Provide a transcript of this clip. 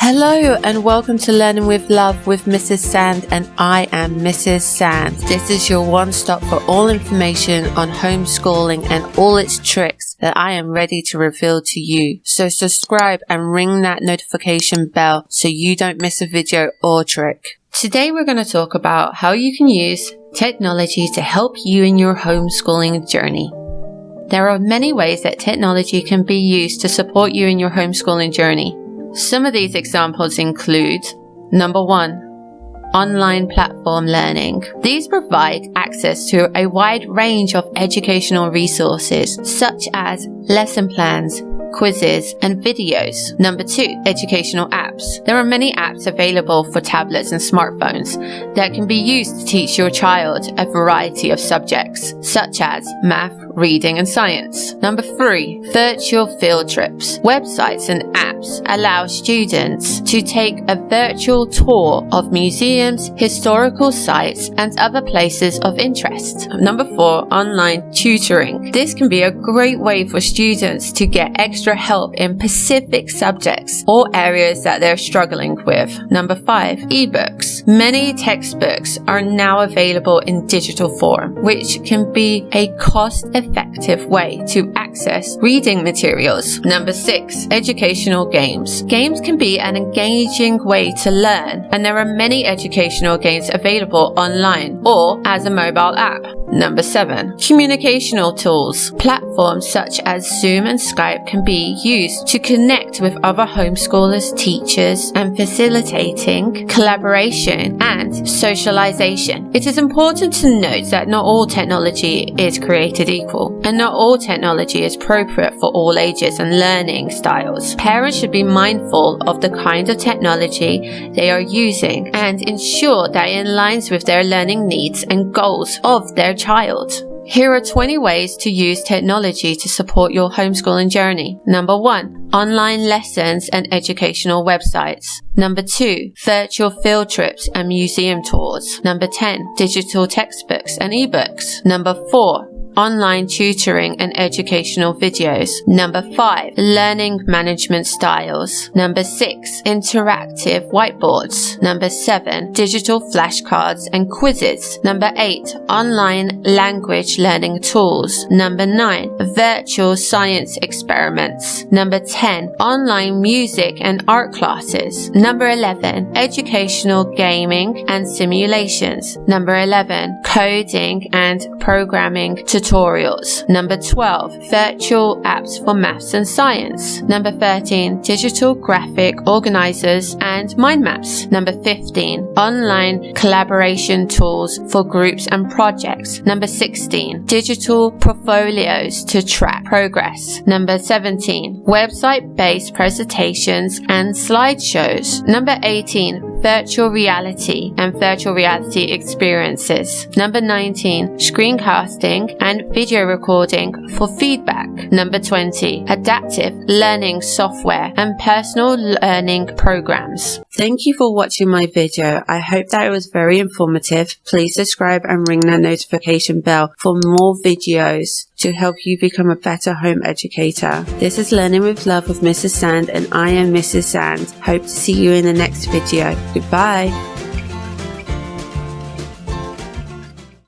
Hello and welcome to Learning with Love with Mrs. Sand, and I am Mrs. Sand. This is your one-stop for all information on homeschooling and all its tricks that I am ready to reveal to you. So subscribe and ring that notification bell so you don't miss a video or trick. Today we're going to talk about how you can use technology to help you in your homeschooling journey. There are many ways that technology can be used to support you in your homeschooling journey. Some of these examples include: number 1, online platform learning. These provide access to a wide range of educational resources such as lesson plans, quizzes, and videos. Number 2, educational apps. There are many apps available for tablets and smartphones that can be used to teach your child a variety of subjects such as math, reading, and science. Number 3, virtual field trips. Websites and apps allow students to take a virtual tour of museums, historical sites, and other places of interest. Number 4, online tutoring. This can be a great way for students to get extra help in specific subjects or areas that they're struggling with. Number 5, ebooks. Many textbooks are now available in digital form, which can be a cost-effective way to access reading materials. Number 6, educational games. Games can be an engaging way to learn, and there are many educational games available online or as a mobile app. Number 7, communicational tools. Platforms such as Zoom and Skype can be used to connect with other homeschoolers, teachers, and facilitating collaboration and socialization. It is important to note that not all technology is created equal, and not all technology is appropriate for all ages and learning styles. Parents should be mindful of the kind of technology they are using and ensure that it aligns with their learning needs and goals of their child. Here are 20 ways to use technology to support your homeschooling journey. Number 1, online lessons and educational websites. Number 2, virtual field trips and museum tours. Number 10, digital textbooks and ebooks. Number 4, online tutoring and educational videos. Number 5, learning management styles. Number 6, interactive whiteboards. Number 7, digital flashcards and quizzes. Number 8, online language learning tools. Number 9, virtual science experiments. Number 10, online music and art classes. Number 11, educational gaming and simulations. Number 11, coding and programming tutorials. Number 12, virtual apps for maths and science. Number 13, digital graphic organizers and mind maps. Number 15, online collaboration tools for groups and projects. Number 16, digital portfolios to track progress. Number 17, website-based presentations and slideshows. Number 18, virtual reality and virtual reality experiences. Number 19, screencasting and video recording for feedback. Number 20, adaptive learning software and personal learning programs. Thank you for watching my video. I hope that it was very informative. Please subscribe and ring the notification bell for more videos to help you become a better home educator. This is Learning with Love with Mrs. Sand, and I am Mrs. Sand. Hope to see you in the next video. Goodbye.